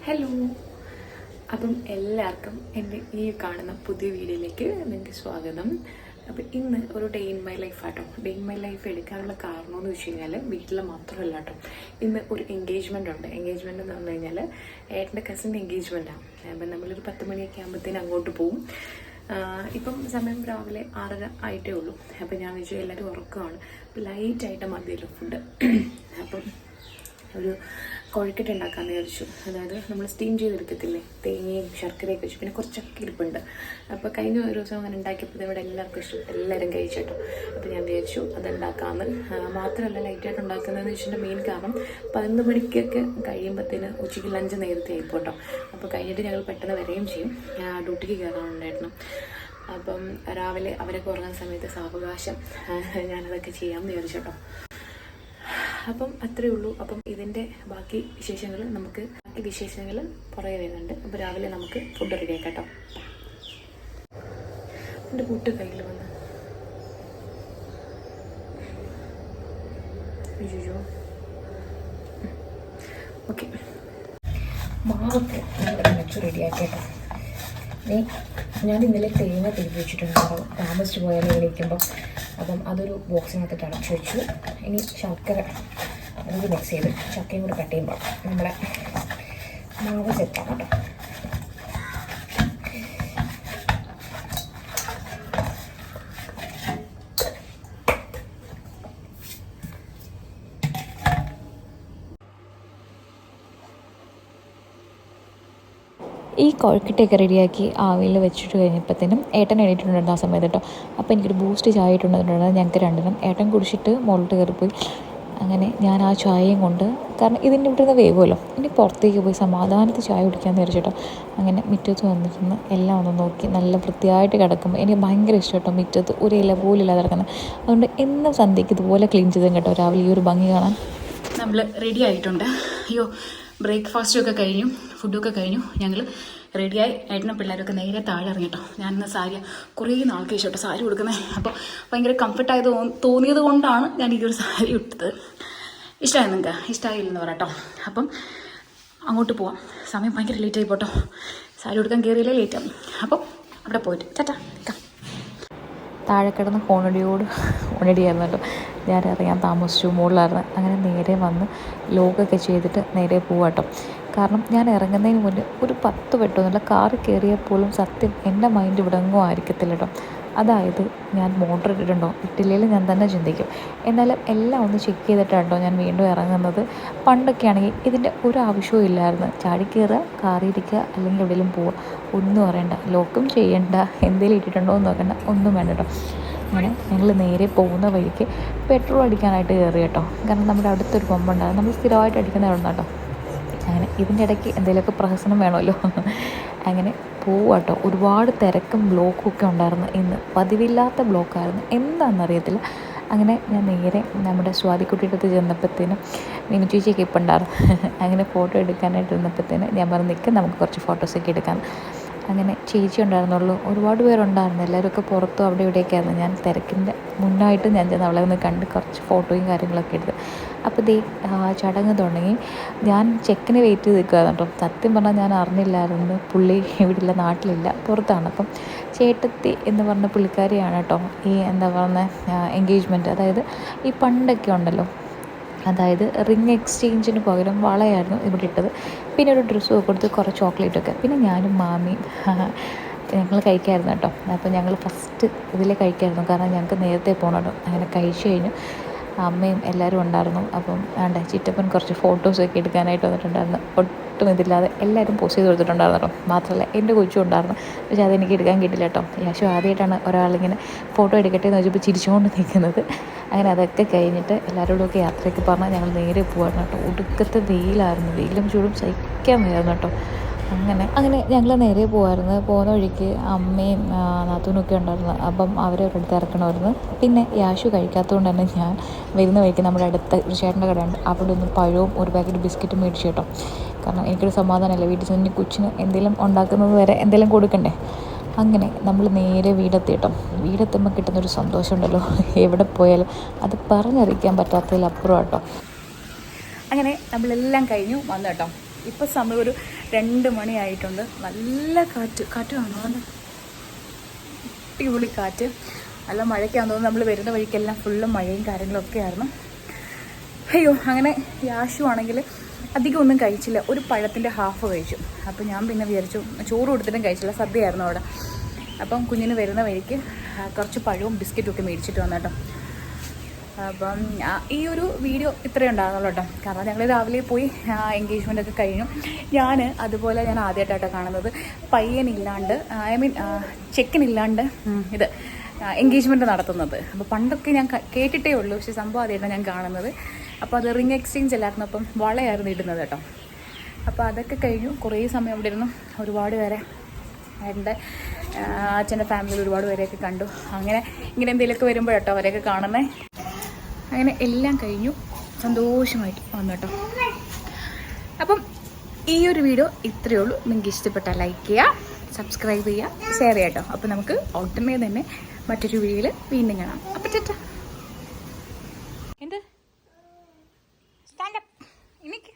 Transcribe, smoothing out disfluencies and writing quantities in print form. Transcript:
Hello, അപ്പം എല്ലാവർക്കും എൻ്റെ ഈ കാണുന്ന പുതിയ വീഡിയോയിലേക്ക് നിങ്ങൾക്ക് സ്വാഗതം. അപ്പം ഇന്ന് ഒരു ഡേ ഇൻ മൈ ലൈഫ് ആട്ടോ. ഡേ ഇൻ മൈ ലൈഫ് എടുക്കാനുള്ള കാരണമെന്ന് വെച്ച് കഴിഞ്ഞാൽ വീട്ടിൽ മാത്രമല്ല കേട്ടോ, ഇന്ന് ഒരു എൻഗേജ്മെൻ്റ് ഉണ്ട്. എൻഗേജ്മെൻ്റ് എന്ന് പറഞ്ഞു കഴിഞ്ഞാൽ ഏട്ടൻ്റെ കസിൻ്റെ എൻഗേജ്മെൻറ്റാണ്. അപ്പം നമ്മളൊരു 10 മണിയൊക്കെ ആകുമ്പോഴത്തേനും അങ്ങോട്ട് പോവും. ഇപ്പം സമയം രാവിലെ 6:30 ആയിട്ടേ ഉള്ളൂ. അപ്പം ഞാൻ വിചാരിച്ചു എല്ലാവരും ഉറക്കമാണ്, ലൈറ്റായിട്ട് മതിയല്ലോ ഫുഡ്. അപ്പം ഒരു കൊഴുക്കട്ട ഉണ്ടാക്കാമെന്ന് വിചാരിച്ചു. അതായത് നമ്മൾ സ്റ്റീം ചെയ്തെടുക്കത്തില്ലേ, തേങ്ങയും ശർക്കരയൊക്കെ വെച്ചു, പിന്നെ കുറച്ചൊക്കെ ഇരിപ്പുണ്ട്. അപ്പോൾ കഴിഞ്ഞ ഒരു ദിവസം അങ്ങനെ ഉണ്ടാക്കിയപ്പോൾ ഇവിടെ എല്ലാവർക്കും ഇഷ്ടപ്പെട്ടു, എല്ലാവരും കഴിച്ചിട്ടു. അപ്പോൾ ഞാൻ വിചാരിച്ചു അതുണ്ടാക്കാമെന്ന്. മാത്രമല്ല ലൈറ്റായിട്ട് ഉണ്ടാക്കുന്നതെന്ന് വെച്ചിട്ടുണ്ടെങ്കിൽ മെയിൻ കാരണം 11 മണിക്കൊക്കെ കഴിയുമ്പോഴത്തേന് ഉച്ചയ്ക്ക് ലഞ്ച് നേരത്തെ ആയിപ്പോൾ കേട്ടോ. അപ്പോൾ കഴിഞ്ഞിട്ട് ഞങ്ങൾ പെട്ടെന്ന് വരികയും ചെയ്യും, ഡ്യൂട്ടിക്ക് കയറാനുണ്ടായിരുന്നു. അപ്പം രാവിലെ അവരൊക്കെ ഉറങ്ങുന്ന സമയത്ത് സാവകാശം ഞാനതൊക്കെ ചെയ്യാമെന്ന് വിചാരിച്ചു കേട്ടോ. അപ്പം അത്രയേ ഉള്ളൂ. അപ്പം ഇതിൻ്റെ ബാക്കി വിശേഷങ്ങൾ പുറകെ വരുന്നുണ്ട്. അപ്പോൾ രാവിലെ നമുക്ക് ഫുഡ് റെഡിയാക്കാം കേട്ടോ. എൻ്റെ കൂട്ട് കയ്യിൽ വന്ന് അയ്യോ ഓക്കെ, മാവൊക്കെ വെച്ച് റെഡിയാക്കി കേട്ടോ. ഞാൻ ഇന്നലെ തേങ്ങ തിരികെ വെച്ചിട്ടുണ്ടാവും, താമസിച്ച് പോയാലും വിളിക്കുമ്പോൾ. അപ്പം അതൊരു ബോക്സിനകത്തിട്ട് അടച്ചു വെച്ചു. ഇനി ശർക്കര അത് മിക്സ് ചെയ്ത് ചക്കയും കൂടി കട്ട് ചെയ്യുമ്പോൾ നമ്മുടെ മാവ് സെറ്റാണ് കേട്ടോ. ഈ കൊഴുക്കട്ടയൊക്കെ റെഡിയാക്കി ആവിയിൽ വെച്ചിട്ട് കഴിഞ്ഞപ്പോഴത്തേനും ഏട്ടൻ എണീറ്റിട്ടുണ്ടായിരുന്നു ആ സമയത്ത് കേട്ടോ. അപ്പോൾ എനിക്കൊരു ബൂസ്റ്റ് ചായ ഇട്ടുണ്ടായിരുന്നു ഞങ്ങൾക്ക് രണ്ടിനും. ഏട്ടൻ കുടിച്ചിട്ട് മുകളിലോട്ട് കയറിപ്പോയി. അങ്ങനെ ഞാൻ ആ ചായയും കൊണ്ട്, കാരണം ഇതിൻ്റെ ഇവിടെ നിന്ന് വേവുമല്ലോ, ഇനി പുറത്തേക്ക് പോയി സമാധാനത്തിൽ ചായ കുടിക്കാമെന്ന് വിചാരിച്ചിട്ടോ. അങ്ങനെ മുറ്റത്ത് വന്നിരുന്ന് എല്ലാം ഒന്ന് നോക്കി നല്ല വൃത്തിയായിട്ട് കിടക്കുമ്പോൾ എനിക്ക് ഭയങ്കര ഇഷ്ടം കേട്ടോ മുറ്റത്ത് ഒരു ഇല പോലും ഇല്ലാതെ കിടക്കുന്നത്. അതുകൊണ്ട് എന്നും സന്ധ്യയ്ക്ക് ഇതുപോലെ ക്ലീൻ ചെയ്തും കേട്ടോ രാവിലെ ഈ ഒരു ഭംഗി കാണാൻ. നമ്മൾ റെഡി ആയിട്ടുണ്ട്. അയ്യോ, ബ്രേക്ക്ഫാസ്റ്റൊക്കെ കഴിഞ്ഞു, ഫുഡൊക്കെ കഴിഞ്ഞു, ഞങ്ങൾ റെഡിയായി. ഏട്ടനും പിള്ളേരൊക്കെ നേരെ താഴെ ഇറങ്ങി കേട്ടോ. ഞാനിന്ന് സാരി കുറേ നാൾക്ക് ശേഷം കേട്ടോ സാരി കൊടുക്കുന്നത്. അപ്പോൾ ഭയങ്കര കംഫർട്ടായത് തോന്നിയത് കൊണ്ടാണ് ഞാൻ ഈ ഒരു സാരി ഇട്ടത്. ഇഷ്ടമായി നിങ്ങൾക്ക്? ഇഷ്ടമായില്ലെന്ന് പറയാം. അപ്പം അങ്ങോട്ട് പോവാം. സമയം ഭയങ്കര ലേറ്റായി പോട്ടോ, സാരി കൊടുക്കാൻ കയറിയില്ലേ ലേറ്റാവും. അപ്പം അവിടെ പോയിട്ട് ചാറ്റാ. താഴെ കിടന്ന് ഫോണടിയായിരുന്നു കേട്ടോ. ഞാൻ ഇറങ്ങാൻ താമസിച്ചു, മുകളിലായിരുന്നു. അങ്ങനെ നേരെ വന്ന് ലോക്കൊക്കെ ചെയ്തിട്ട് നേരെ പോവാട്ടോ. കാരണം ഞാൻ ഇറങ്ങുന്നതിന് മുന്നേ ഒരു 10 വട്ടമൊന്നുമില്ല കാറിൽ കയറിയാൽ പോലും സത്യം എൻ്റെ മൈൻഡ് ഇവിടെ എങ്ങും ആയിരിക്കത്തില്ല കേട്ടോ. അതായത് ഞാൻ മോട്ടർ ഇട്ടിട്ടുണ്ടോ ഇട്ടില്ലെങ്കിലും ഞാൻ തന്നെ ചിന്തിക്കും. എന്നാലും എല്ലാം ഒന്ന് ചെക്ക് ചെയ്തിട്ടാട്ടോ ഞാൻ വീണ്ടും ഇറങ്ങുന്നത്. പണ്ടൊക്കെ ആണെങ്കിൽ ഇതിൻ്റെ ഒരു ആവശ്യവും ഇല്ലായിരുന്നു. ചാടിക്കയറുക, കാറിയിരിക്കുക, അല്ലെങ്കിൽ എവിടെയെങ്കിലും പോവുക, ഒന്നും അറിയണ്ട, ലോക്കും ചെയ്യണ്ട, എന്തെങ്കിലും ഇട്ടിട്ടുണ്ടോ എന്ന് നോക്കണ്ട, ഒന്നും വേണ്ട കേട്ടോ. അങ്ങനെ ഞങ്ങൾ നേരെ പോകുന്ന വഴിക്ക് പെട്രോൾ അടിക്കാനായിട്ട് കയറി കേട്ടോ. കാരണം നമ്മുടെ അടുത്തൊരു പമ്പുണ്ടാകും, നമ്മൾ സ്ഥിരമായിട്ട് അടിക്കുന്ന അവിടെ നിന്നാട്ടോ. അങ്ങനെ ഇതിൻ്റെ ഇടയ്ക്ക് എന്തെങ്കിലുമൊക്കെ പ്രഹസനം വേണമല്ലോ. അങ്ങനെ പോവാട്ടോ. ഒരുപാട് തിരക്കും ബ്ലോക്കും ഒക്കെ ഉണ്ടായിരുന്നു. ഇന്ന് പതിവില്ലാത്ത ബ്ലോക്കായിരുന്നു, എന്താണെന്നറിയത്തില്ല. അങ്ങനെ ഞാൻ നേരെ നമ്മുടെ സ്വാതിക്കുട്ടിയുടെ അടുത്ത് ചെന്നപ്പോഴത്തേനും മിനി ചേച്ചിയൊക്കെ ഇപ്പം ഉണ്ടായിരുന്നു. അങ്ങനെ ഫോട്ടോ എടുക്കാനായിട്ട് ഇരുന്നപ്പോഴത്തേനും ഞാൻ പറഞ്ഞു നിൽക്കും, നമുക്ക് കുറച്ച് ഫോട്ടോസൊക്കെ എടുക്കാം. അങ്ങനെ ചേച്ചി ഉണ്ടായിരുന്നുള്ളൂ, ഒരുപാട് പേരുണ്ടായിരുന്നു. എല്ലാവരുമൊക്കെ പുറത്തും അവിടെ ഇവിടെയൊക്കെ ആയിരുന്നു. ഞാൻ തിരക്കിൻ്റെ മുന്നായിട്ട് ഞാൻ ചെന്ന് അവളെ ഒന്ന് കണ്ട് കുറച്ച് ഫോട്ടോയും കാര്യങ്ങളൊക്കെ എടുത്ത്. അപ്പോൾ ചടങ്ങ് തുടങ്ങി. ഞാൻ ചെക്കിന് വെയിറ്റ് ചെയ്ത് നിൽക്കുകയായിരുന്നു കേട്ടോ. സത്യം പറഞ്ഞാൽ ഞാൻ അറിഞ്ഞില്ലായിരുന്നു പുള്ളി ഇവിടെയില്ല, നാട്ടിലില്ല, പുറത്താണ്. അപ്പം ചേട്ടത്തി എന്ന് പറഞ്ഞ പുള്ളിക്കാരിയാണ് കേട്ടോ ഈ എന്താ പറയുന്നത് എൻഗേജ്മെൻറ്റ്. അതായത് ഈ പണ്ടൊക്കെ ഉണ്ടല്ലോ, അതായത് റിങ് എക്സ്ചേഞ്ചിന് പകരം വളയായിരുന്നു ഇവിടെ ഇട്ടത്. പിന്നെ ഒരു ഡ്രസ്സും കൊടുത്ത് കുറേ ചോക്ലേറ്റൊക്കെ. പിന്നെ ഞാനും മാമിയും ഞങ്ങൾ കഴിക്കായിരുന്നു കേട്ടോ. അപ്പോൾ ഞങ്ങൾ ഫസ്റ്റ് ഇതിൽ കഴിക്കായിരുന്നു, കാരണം ഞങ്ങൾക്ക് നേരത്തെ പോകണമല്ലോ. അങ്ങനെ കഴിച്ചു കഴിഞ്ഞു. അമ്മയും എല്ലാവരും ഉണ്ടായിരുന്നു. അപ്പം ചിറ്റപ്പൻ കുറച്ച് ഫോട്ടോസൊക്കെ എടുക്കാനായിട്ട് വന്നിട്ടുണ്ടായിരുന്നു. ഒട്ടും ഇതില്ലാതെ എല്ലാവരും പോസ്റ്റ് ചെയ്ത് കൊടുത്തിട്ടുണ്ടായിരുന്നു കേട്ടോ. മാത്രമല്ല എൻ്റെ കൊച്ചും ഉണ്ടായിരുന്നു, പക്ഷേ അതെനിക്ക് എടുക്കാൻ കിട്ടില്ല കേട്ടോ. യാശു ആദ്യമായിട്ടാണ് ഒരാളിങ്ങനെ ഫോട്ടോ എടുക്കട്ടെ എന്ന് വെച്ചപ്പോൾ ചിരിച്ചുകൊണ്ട് നിൽക്കുന്നത്. അങ്ങനെ അതൊക്കെ കഴിഞ്ഞിട്ട് എല്ലാവരോടുമൊക്കെ യാത്രയൊക്കെ പറഞ്ഞാൽ ഞങ്ങൾ നേരെ പോകായിരുന്നു കേട്ടോ. ഒടുക്കത്തെ വെയിലായിരുന്നു, വെയിലും ചൂടും സഹിക്കാൻ വയ്യായിരുന്നു കേട്ടോ. അങ്ങനെ ഞങ്ങൾ നേരെ പോകുമായിരുന്നു. പോകുന്ന വഴിക്ക് അമ്മയും നാത്തൂനൊക്കെ ഉണ്ടായിരുന്നു. അപ്പം അവരവരുടെ ഇറക്കണമായിരുന്നു. പിന്നെ യാശു കഴിക്കാത്തതുകൊണ്ട് തന്നെ ഞാൻ വരുന്ന വഴിക്ക് നമ്മുടെ അടുത്ത ഒരു ചേട്ടൻ്റെ കടയുണ്ട്, അവിടെ ഒന്ന് പഴവും ഒരു പാക്കറ്റ് ബിസ്ക്കറ്റും മേടിച്ചു കേട്ടോ. കാരണം എനിക്കൊരു സമാധാനമല്ല, വീട്ടിൽ ചെന്ന് കൊച്ചിന് എന്തെങ്കിലും ഉണ്ടാക്കുന്നത് വരെ എന്തെങ്കിലും കൊടുക്കണ്ടേ. അങ്ങനെ നമ്മൾ നേരെ വീടെത്തി കേട്ടോ. വീടെത്തുമ്പോൾ കിട്ടുന്നൊരു സന്തോഷമുണ്ടല്ലോ, എവിടെ പോയാലും അത് പറഞ്ഞറിയിക്കാൻ പറ്റാത്തതിലപ്പുറം കേട്ടോ. അങ്ങനെ നമ്മളെല്ലാം കഴിഞ്ഞു വന്നു കേട്ടോ. ഇപ്പോൾ സമയം ഒരു 2 മണിയായിട്ടുണ്ട്. നല്ല കാറ്റ് കാണും, അടിപൊളി കാറ്റ്. നല്ല മഴയ്ക്കാന്ന് തോന്നുന്നു. നമ്മൾ വരുന്ന വഴിക്കെല്ലാം ഫുള്ളും മഴയും കാര്യങ്ങളൊക്കെ ആയിരുന്നു. അയ്യോ, അങ്ങനെ യാശു ആണെങ്കിൽ അധികം ഒന്നും കഴിച്ചില്ല. ഒരു പഴത്തിൻ്റെ ഹാഫ് കഴിച്ചു. അപ്പം ഞാൻ പിന്നെ വിചാരിച്ചു ചോറ് കൊടുത്തിട്ടും കഴിച്ചില്ല, സദ്യയായിരുന്നു അവിടെ. അപ്പം കുഞ്ഞിന് വരുന്ന വഴിക്ക് കുറച്ച് പഴവും ബിസ്ക്കറ്റും ഒക്കെ മേടിച്ചിട്ട് വന്നു കേട്ടോ. അപ്പം ഈ ഒരു വീഡിയോ ഇത്രയും ഉണ്ടാകുന്നുള്ളൂ കേട്ടോ. കാരണം ഞങ്ങൾ രാവിലെ പോയി എൻഗേജ്മെൻ്റ് ഒക്കെ കഴിഞ്ഞു. ഞാൻ ആദ്യമായിട്ടാട്ടോ കാണുന്നത് പയ്യനില്ലാണ്ട്, ചെക്കനില്ലാണ്ട് ഇത് എൻഗേജ്മെൻറ്റ് നടത്തുന്നത്. അപ്പോൾ പണ്ടൊക്കെ ഞാൻ കേട്ടിട്ടേ ഉള്ളൂ, പക്ഷേ സംഭവം ആദ്യമായിട്ടാണ് ഞാൻ കാണുന്നത്. അപ്പോൾ അത് റിംഗ് എക്സ്ചേഞ്ച് അല്ലായിരുന്നു, അപ്പം വളയായിരുന്നു ഇടുന്നത് കേട്ടോ. അപ്പോൾ അതൊക്കെ കഴിഞ്ഞു. കുറേ സമയം അവിടെ ഇരുന്നു. ഒരുപാട് പേരെ, എൻ്റെ അച്ഛൻ്റെ ഫാമിലിയിൽ ഒരുപാട് പേരെയൊക്കെ കണ്ടു. അങ്ങനെ ഇങ്ങനെ എന്തെങ്കിലുമൊക്കെ വരുമ്പോഴട്ടോ അവരെയൊക്കെ കാണുന്നത്. അങ്ങനെ എല്ലാം കഴിഞ്ഞു, സന്തോഷമായിട്ട് വന്നു കേട്ടോ. അപ്പം ഈ ഒരു വീഡിയോ ഇത്രയേ ഉള്ളൂ. നിങ്ങൾക്ക് ഇഷ്ടപ്പെട്ടാൽ ലൈക്ക് ചെയ്യുക, സബ്സ്ക്രൈബ് ചെയ്യുക, ഷെയർ ചെയ്യാം കേട്ടോ. അപ്പോൾ നമുക്ക് ഉടനെ തന്നെ മറ്റൊരു വീഡിയോയിൽ വീണ്ടും കാണാം. അപ്പം ചേട്ടാ എന്ത് സ്റ്റാൻഡപ്പ് എനിക്ക്